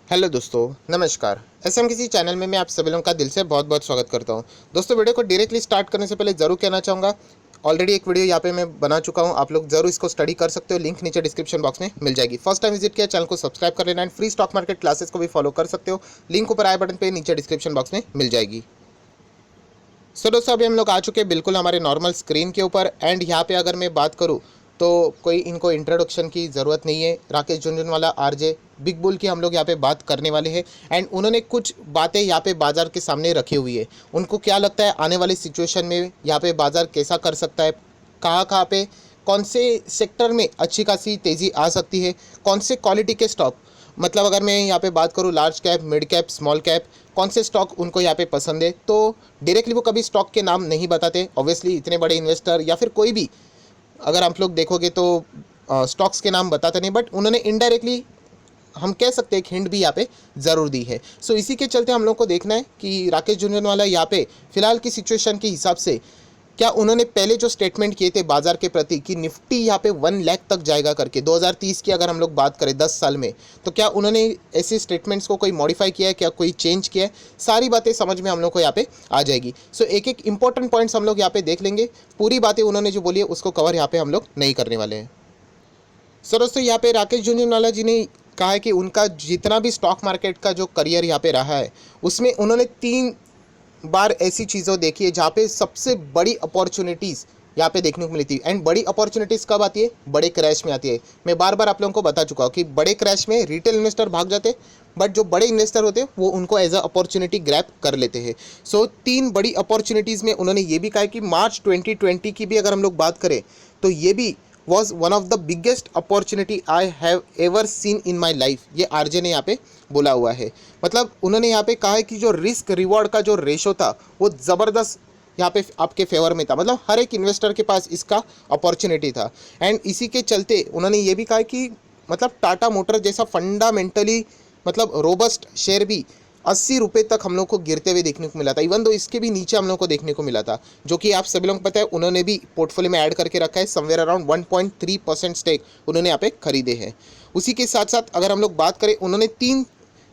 Hello दोस्तों, नमस्कार। SM किसी चैनल में मैं आप सभी लोगों का दिल से बहुत बहुत स्वागत करता हूं। दोस्तों, वीडियो को डायरेक्टली स्टार्ट करने से पहले ज़रूर कहना चाहूँगा, ऑलरेडी एक वीडियो यहाँ पे मैं बना चुका हूं, आप लोग ज़रूर इसको स्टडी कर सकते हो। लिंक नीचे डिस्क्रिप्शन बॉक्स में मिल जाएगी। फर्स्ट टाइम विजिट किया, चैनल को सब्सक्राइब कर लेना and free stock market classes को भी फॉलो कर सकते हो। लिंक ऊपर आई बटन पर नीचे डिस्क्रिप्शन बॉक्स में मिल जाएगी। सो दोस्तों, अभी हम लोग आ चुके हैं बिल्कुल हमारे नॉर्मल स्क्रीन के ऊपर एंड यहाँ पे अगर मैं बात करूँ तो कोई इनको इंट्रोडक्शन की ज़रूरत नहीं है। Rakesh Jhunjhunwala RJ big bull की हम लोग यहाँ पे बात करने वाले हैं एंड उन्होंने कुछ बातें यहाँ पे बाजार के सामने रखी हुई है। उनको क्या लगता है आने वाली सिचुएशन में यहाँ पे बाजार कैसा कर सकता है, कहाँ कहाँ पे कौन से सेक्टर में अच्छी खासी तेज़ी आ सकती है, कौन से क्वालिटी के स्टॉक, मतलब अगर मैं यहाँ पे बात करूँ large cap, mid cap, small cap, कौन से स्टॉक उनको यहाँ पे पसंद है। तो डायरेक्टली वो कभी स्टॉक के नाम नहीं बताते, ऑब्वियसली इतने बड़े इन्वेस्टर या फिर कोई भी अगर आप लोग देखोगे तो स्टॉक्स के नाम बताते नहीं, बट उन्होंने इनडायरेक्टली हम कह सकते हैं एक हिंट भी यहाँ पे ज़रूर दी है। सो इसी के चलते हम लोग को देखना है कि राकेश झुनझुनवाला यहाँ पे फिलहाल की सिचुएशन के हिसाब से क्या उन्होंने पहले जो स्टेटमेंट किए थे बाजार के प्रति कि निफ्टी यहाँ पे 1 लाख तक जाएगा करके 2030 की अगर हम लोग बात करें 10 साल में, तो क्या उन्होंने ऐसे स्टेटमेंट्स को कोई मॉडिफाई किया है, क्या कोई चेंज किया है, सारी बातें समझ में हम लोग को यहाँ पे आ जाएगी। सो एक एक इंपॉर्टेंट पॉइंट्स हम लोग यहाँ पे देख लेंगे। पूरी बातें उन्होंने जो बोली है उसको कवर यहाँ पे हम लोग नहीं करने वाले हैं। सर दोस्तों, यहाँ पे राकेश झुनझुनवाला जी ने कहा है कि उनका जितना भी स्टॉक मार्केट का जो करियर यहाँ पे रहा है उसमें उन्होंने 3 बार ऐसी चीज़ों देखी है जहाँ पे सबसे बड़ी अपॉर्चुनिटीज़ यहाँ पे देखने को मिली थी। एंड बड़ी अपॉर्चुनिटीज़ कब आती है? बड़े क्रैश में आती है। मैं बार बार आप लोगों को बता चुका हूँ कि बड़े क्रैश में रिटेल इन्वेस्टर भाग जाते, बट जो बड़े इन्वेस्टर होते हैं वो उनको एज अ अपॉर्चुनिटी ग्रैब कर लेते हैं। सो 3 बड़ी अपॉर्चुनिटीज़ में उन्होंने ये भी कहा है कि मार्च 2020 की भी अगर हम लोग बात करें तो ये भी was one of the biggest opportunity I have ever seen in my life. ये आरजे ने यहाँ पे बोला हुआ है। मतलब उन्होंने यहाँ पे कहा है कि जो रिस्क रिवॉर्ड का जो रेशो था वो ज़बरदस्त यहाँ पे आपके फेवर में था। मतलब हर एक इन्वेस्टर के पास इसका अपॉर्चुनिटी था एंड इसी के चलते उन्होंने ये भी कहा है कि मतलब टाटा मोटर जैसा फंडामेंटली मतलब रोबस्ट शेयर भी 80 रुपये तक हम लोग को गिरते हुए देखने को मिला था। इवन दो इसके भी नीचे हम लोग को देखने को मिला था, जो कि आप सभी लोगों को पता है उन्होंने भी पोर्टफोलियो में ऐड करके रखा है। समवेयर अराउंड 1.3% स्टेक उन्होंने यहाँ पे खरीदे हैं। उसी के साथ साथ अगर हम लोग बात करें, उन्होंने 3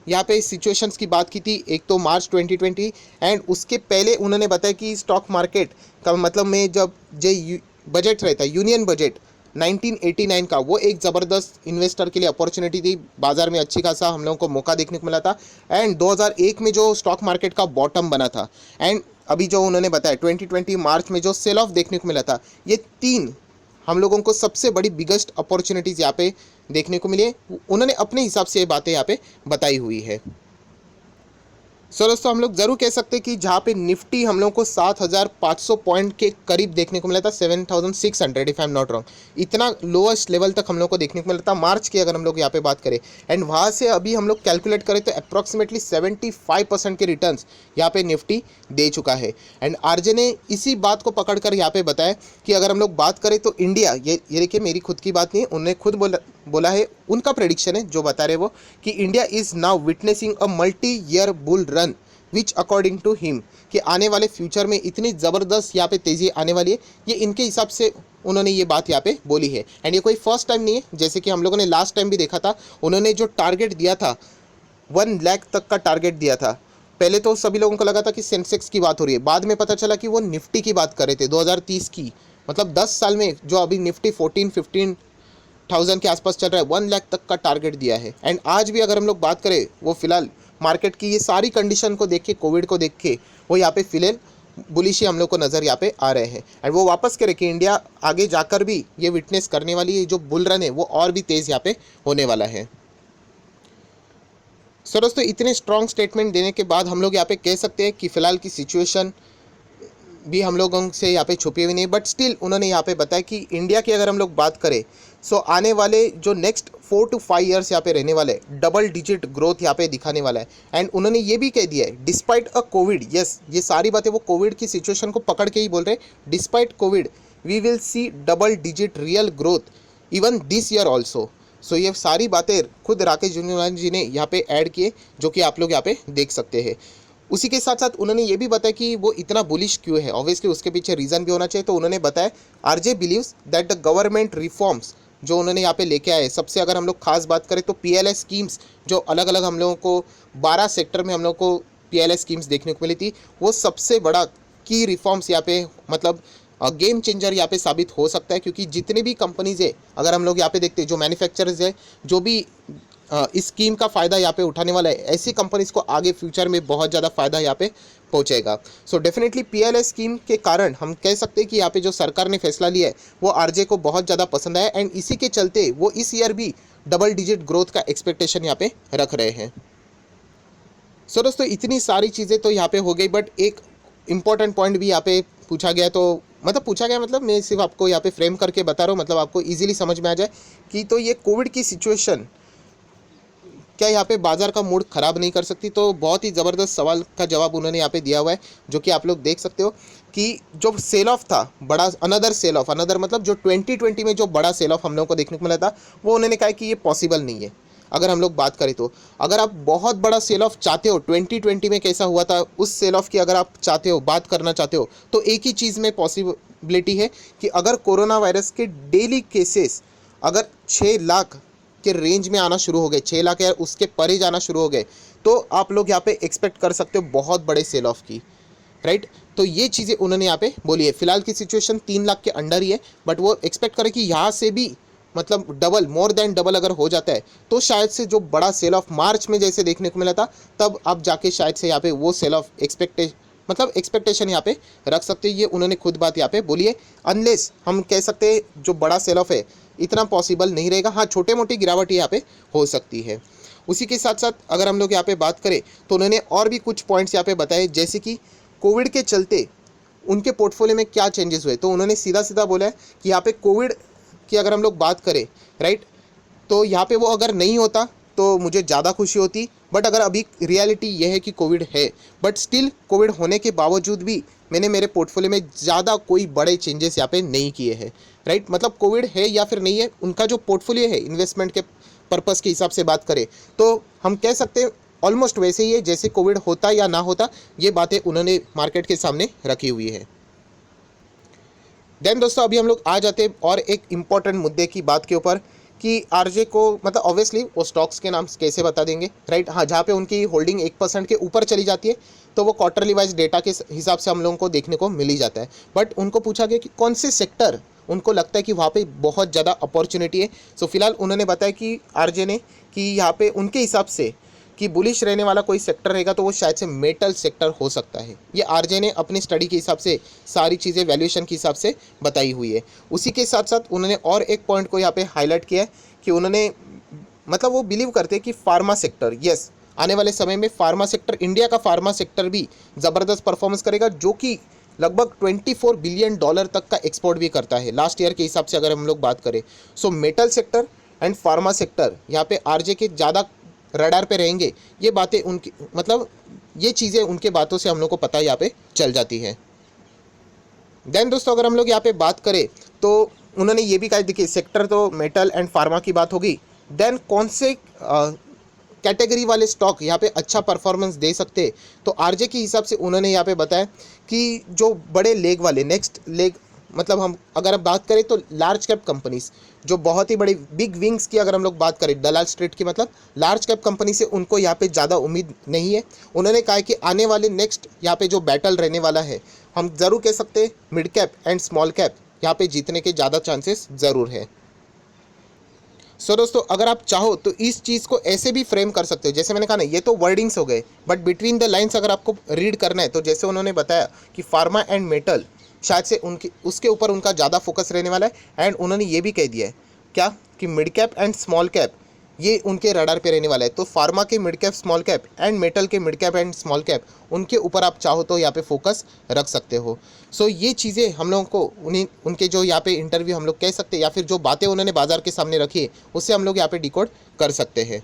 यहाँ पे सिचुएशंस की बात की थी। एक तो मार्च 2020 एंड उसके पहले उन्होंने बताया कि स्टॉक मार्केट का मतलब में जब जो बजट रहता है यूनियन बजट 1989 का, वो एक ज़बरदस्त इन्वेस्टर के लिए अपॉर्चुनिटी थी। बाजार में अच्छी खासा हम लोगों को मौका देखने को मिला था एंड 2001 में जो स्टॉक मार्केट का बॉटम बना था एंड अभी जो उन्होंने बताया 2020 मार्च में जो सेल ऑफ देखने को मिला था, ये 3 हम लोगों को सबसे बड़ी बिगेस्ट अपॉर्चुनिटीज़ यहाँ पे देखने को मिली है। उन्होंने अपने हिसाब से ये बातें यहाँ पे बताई हुई है। सो दोस्तों, हम लोग ज़रूर कह सकते हैं कि जहाँ पे निफ्टी हम लोग को 7,500 पॉइंट के करीब देखने को मिला था, 7,600 if I am not wrong, इतना लोएस्ट लेवल तक हम लोग को देखने को मिला था मार्च की अगर हम लोग यहाँ पे बात करें। एंड वहाँ से अभी हम लोग कैलकुलेट करें तो अप्रॉक्सीमेटली 75% के रिटर्न्स यहाँ पे निफ्टी दे चुका है। एंड आरजे ने इसी बात को पकड़ कर यहाँ पे बताया कि अगर हम लोग बात करें तो इंडिया, ये देखिए मेरी खुद की बात नहीं है, उन्होंने खुद बोला है, उनका प्रेडिक्शन है जो बता रहे वो कि India is now witnessing a multi year bull run which according to him, कि आने वाले फ्यूचर में इतनी ज़बरदस्त यहाँ पे तेज़ी आने वाली है। ये इनके हिसाब से उन्होंने ये बात यहाँ पे बोली है एंड ये कोई फर्स्ट टाइम नहीं है। जैसे कि हम लोगों ने लास्ट टाइम भी देखा था, उन्होंने जो टारगेट दिया था 1 लाख तक का टारगेट दिया था। पहले तो सभी लोगों को लगा था कि सेंसेक्स की बात हो रही है, बाद में पता चला कि वो निफ्टी की बात कर रहे थे 2030 की। मतलब 10 साल में जो अभी निफ्टी 14-15,000 के आसपास चल रहा है, 1 लाख तक का टारगेट दिया है। एंड आज भी अगर हम लोग बात करें, वो फिलहाल मार्केट की ये सारी कंडीशन को देख के, कोविड को देख के, वो यहाँ पे फिलहाल बुलिश ही हम लोग को नज़र यहाँ पे आ रहे हैं। एंड वो वापस करें कि इंडिया आगे जाकर भी ये विटनेस करने वाली है, जो बुल रन है वो और भी तेज़ यहाँ पे होने वाला है। सो दोस्तों, इतने स्ट्रॉन्ग स्टेटमेंट देने के बाद हम लोग यहाँ पे कह सकते हैं कि फ़िलहाल की सिचुएशन भी हम लोगों से यहाँ पे छुपी हुई नहीं, बट स्टिल उन्होंने यहाँ पे बताया कि इंडिया की अगर हम लोग बात करें सो आने वाले जो नेक्स्ट 4 to 5 ईयर्स यहाँ पे रहने वाले, डबल डिजिट ग्रोथ यहाँ पे दिखाने वाला है। एंड उन्होंने ये भी कह दिया है डिस्पाइट अ कोविड, यस ये सारी बातें वो कोविड की सिचुएशन को पकड़ के ही बोल रहे हैं, despite covid we will see double digit real growth even this year also. So ये सारी बातें खुद राकेश झुनझुनवाला जी ने यहाँ पे ऐड किए, जो कि आप लोग यहाँ पे देख सकते हैं। उसी के साथ साथ उन्होंने ये भी बताया कि वो इतना बुलिश क्यों है, ऑब्वियसली उसके पीछे रीज़न भी होना चाहिए। तो उन्होंने बताया RJ believes that the government reforms जो उन्होंने यहाँ पे लेके आए, सबसे अगर हम लोग खास बात करें तो पीएलआई स्कीम्स, जो अलग अलग हम लोगों को 12 सेक्टर में हम लोग को पीएलआई स्कीम्स देखने को मिली थी, वो सबसे बड़ा की रिफॉर्म्स यहाँ पे मतलब गेम चेंजर यहाँ पे साबित हो सकता है। क्योंकि जितने भी कंपनीज़ है, अगर हम लोग यहाँ पे देखते हैं, जो मैन्युफैक्चरर्स है, जो भी इस स्कीम का फ़ायदा यहाँ पे उठाने वाला है, ऐसी कंपनीज को आगे फ्यूचर में बहुत ज़्यादा फ़ायदा यहाँ पे पहुँचेगा। सो डेफिनेटली पीएलआई स्कीम के कारण हम कह सकते हैं कि यहाँ पे जो सरकार ने फैसला लिया है वो आरजे को बहुत ज़्यादा पसंद आया, एंड इसी के चलते वो इस ईयर भी डबल डिजिट ग्रोथ का एक्सपेक्टेशन यहाँ पे रख रहे हैं। सो दोस्तों इतनी सारी चीज़ें तो यहाँ पे हो गई, बट एक इम्पॉर्टेंट पॉइंट भी यहाँ पे पूछा गया, तो मतलब पूछा गया मतलब मैं सिर्फ आपको यहाँ पे फ्रेम करके बता रहा हूँ, मतलब आपको इजीली समझ में आ जाए कि तो ये कोविड की सिचुएशन क्या यहाँ पे बाजार का मूड ख़राब नहीं कर सकती। तो बहुत ही ज़बरदस्त सवाल का जवाब उन्होंने यहाँ पे दिया हुआ है, जो कि आप लोग देख सकते हो कि जो सेल ऑफ था बड़ा, अनदर सेल ऑफ, अनदर मतलब जो 2020 में जो बड़ा सेल ऑफ हम लोगों को देखने को मिला था, वो उन्होंने कहा कि ये पॉसिबल नहीं है। अगर हम लोग बात करें तो अगर आप बहुत बड़ा सेल ऑफ चाहते हो, 2020 में कैसा हुआ था उस सेल ऑफ की अगर आप चाहते हो, बात करना चाहते हो, तो एक ही चीज़ में पॉसिबिलिटी है कि अगर कोरोना वायरस के डेली केसेस अगर 6 लाख के रेंज में आना शुरू हो गए, 6 लाख या उसके परे जाना शुरू हो गए, तो आप लोग यहाँ पे एक्सपेक्ट कर सकते हो बहुत बड़े सेल ऑफ की, राइट। तो ये चीज़ें उन्होंने यहाँ पे बोली है। फिलहाल की सिचुएशन 3 लाख के अंडर ही है, बट वो एक्सपेक्ट करें कि यहाँ से भी मतलब डबल, मोर देन डबल अगर हो जाता है, तो शायद से जो बड़ा सेल ऑफ मार्च में जैसे देखने को मिला था, तब आप जाके शायद से यहाँ पे वो सेल ऑफ एक्सपेक्टेशन यहाँ पे रख सकते हैं। ये उन्होंने खुद बात यहाँ पे बोली है। अनलेस हम कह सकते हैं जो बड़ा सेल ऑफ है इतना पॉसिबल नहीं रहेगा, हाँ छोटे मोटी गिरावट यहाँ पे हो सकती है। उसी के साथ साथ अगर हम लोग यहाँ पे बात करें तो उन्होंने और भी कुछ पॉइंट्स यहाँ पे बताए, जैसे कि कोविड के चलते उनके पोर्टफोलियो में क्या चेंजेस हुए। तो उन्होंने सीधा सीधा बोला है कि यहाँ पे कोविड की अगर हम लोग बात करें, राइट, तो यहाँ पे वो अगर नहीं होता तो मुझे ज़्यादा खुशी होती, बट अगर अभी रियलिटी ये है कि कोविड है, बट स्टिल कोविड होने के बावजूद भी मैंने मेरे पोर्टफोलियो में ज़्यादा कोई बड़े चेंजेस यहाँ पे नहीं किए हैं, राइट। मतलब कोविड है या फिर नहीं है, उनका जो पोर्टफोलियो है इन्वेस्टमेंट के पर्पज़ के हिसाब से बात करें तो हम कह सकते हैं ऑलमोस्ट वैसे ही है जैसे कोविड होता या ना होता। ये बातें उन्होंने मार्केट के सामने रखी हुई है। देन दोस्तों अभी हम लोग आ जाते हैं और एक इम्पॉर्टेंट मुद्दे की बात के ऊपर कि आरजे को मतलब ऑब्वियसली वो स्टॉक्स के नाम कैसे बता देंगे, राइट। हाँ, जहाँ पे उनकी होल्डिंग 1% के ऊपर चली जाती है तो वो क्वार्टरली वाइज डेटा के हिसाब से हम लोगों को देखने को मिल ही जाता है। बट उनको पूछा गया कि कौन से सेक्टर उनको लगता है कि वहाँ पे बहुत ज़्यादा अपॉर्चुनिटी है। सो फिलहाल उन्होंने बताया कि आरजे ने कि यहाँ पे उनके हिसाब से कि बुलिश रहने वाला कोई सेक्टर रहेगा तो वो शायद से मेटल सेक्टर हो सकता है। ये आरजे ने अपनी स्टडी के हिसाब से सारी चीज़ें वैल्यूएशन के हिसाब से बताई हुई है। उसी के साथ साथ उन्होंने और एक पॉइंट को यहाँ पे हाईलाइट किया है कि उन्होंने मतलब वो बिलीव करते हैं कि फार्मा सेक्टर, यस, आने वाले समय में फार्मा सेक्टर, इंडिया का फार्मा सेक्टर भी ज़बरदस्त परफॉर्मेंस करेगा, जो कि लगभग $24 बिलियन तक का एक्सपोर्ट भी करता है लास्ट ईयर के हिसाब से अगर हम लोग बात करें। So metal sector and pharma sector यहाँ पे आरजे के ज़्यादा रडार पे रहेंगे। ये बातें उनकी मतलब ये चीज़ें उनके बातों से हम लोग को पता यहाँ पे चल जाती है। देन दोस्तों अगर हम लोग यहाँ पे बात करें तो उन्होंने ये भी कहा, देखिए सेक्टर तो मेटल एंड फार्मा की बात होगी, देन कौन से कैटेगरी वाले स्टॉक यहाँ पे अच्छा परफॉर्मेंस दे सकते, तो आरजे के हिसाब से उन्होंने यहाँ पे बताया कि जो बड़े लेग वाले, नेक्स्ट लेग मतलब हम अगर बात करें तो लार्ज कैप कंपनीज, जो बहुत ही बड़ी बिग विंग्स की अगर हम लोग बात करें, दलाल स्ट्रीट की मतलब लार्ज कैप कंपनी से उनको यहाँ पे ज़्यादा उम्मीद नहीं है। उन्होंने कहा कि आने वाले नेक्स्ट यहाँ पे जो बैटल रहने वाला है, हम ज़रूर कह सकते हैं mid cap and small cap यहाँ पे जीतने के ज़्यादा चांसेस ज़रूर है। सो दोस्तों अगर आप चाहो तो इस चीज़ को ऐसे भी फ्रेम कर सकते हो, जैसे मैंने कहा ना ये तो वर्डिंग्स हो गए, बट बिटवीन द लाइन्स अगर आपको रीड करना है तो जैसे उन्होंने बताया कि फार्मा एंड मेटल शायद से उनकी उसके ऊपर उनका ज़्यादा फोकस रहने वाला है, एंड उन्होंने ये भी कह दिया है क्या कि mid cap and small cap ये उनके रडार पे रहने वाला है। तो फार्मा के mid cap small cap and metal के mid cap and small cap, उनके ऊपर आप चाहो तो यहाँ पे फोकस रख सकते हो। सो ये चीज़ें हम लोगों को उनके जो यहाँ पे इंटरव्यू हम लोग कह सकते हैं, या फिर जो बातें उन्होंने बाजार के सामने रखी है उससे हम लोग यहाँ पे डिकोड कर सकते हैं।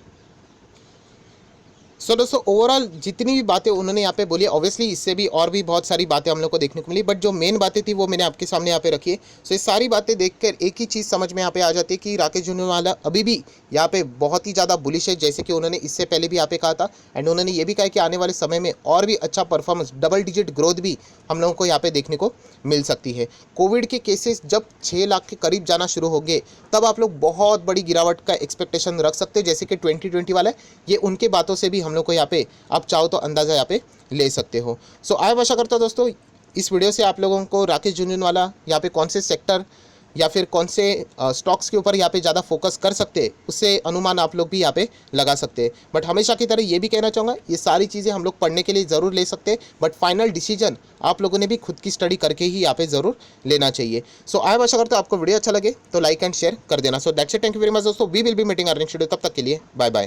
सो दोस्तों ओवरऑल जितनी भी बातें उन्होंने यहाँ पे बोली, ऑब्वियसली इससे भी और भी बहुत सारी बातें हम लोग को देखने को मिली, बट जो मेन बातें थी वो मैंने आपके सामने यहाँ पे रखी है। सो ये सारी बातें देखकर एक ही चीज़ समझ में यहाँ पे आ जाती है कि राकेश झुनझुनवाला अभी भी यहाँ पे बहुत ही ज़्यादा बुलिश है, जैसे कि उन्होंने इससे पहले भी यहाँ पे कहा था। एंड उन्होंने ये भी कहा कि आने वाले समय में और भी अच्छा परफॉर्मेंस, डबल डिजिट ग्रोथ भी हम लोगों को यहाँ पे देखने को मिल सकती है। कोविड के केसेस जब 6 लाख के करीब जाना शुरू हो गए, तब आप लोग बहुत बड़ी गिरावट का एक्सपेक्टेशन रख सकते हो, जैसे कि 2020 वाला है। ये उनके बातों से भी हम लोग को यहाँ पे आप चाहो तो अंदाज़ा यहाँ पे ले सकते हो। सो आशा करता हूँ दोस्तों इस वीडियो से आप लोगों को राकेश झुनझुनवाला यहाँ पे कौन से सेक्टर या फिर कौन से स्टॉक्स के ऊपर यहाँ पे ज़्यादा फोकस कर सकते हैं, उससे अनुमान आप लोग भी यहाँ पे लगा सकते हैं। बट हमेशा की तरह ये भी कहना चाहूँगा, ये सारी चीज़ें हम लोग पढ़ने के लिए ज़रूर ले सकते हैं, बट फाइनल डिसीजन आप लोगों ने भी खुद की स्टडी करके ही यहाँ पे ज़रूर लेना चाहिए। सो आशा करता हूँ आपको वीडियो अच्छा लगे तो लाइक एंड शेयर कर देना। So that's it, thank you very much दोस्तों, we will be meeting earning schedule. तब तक के लिए बाय बाय।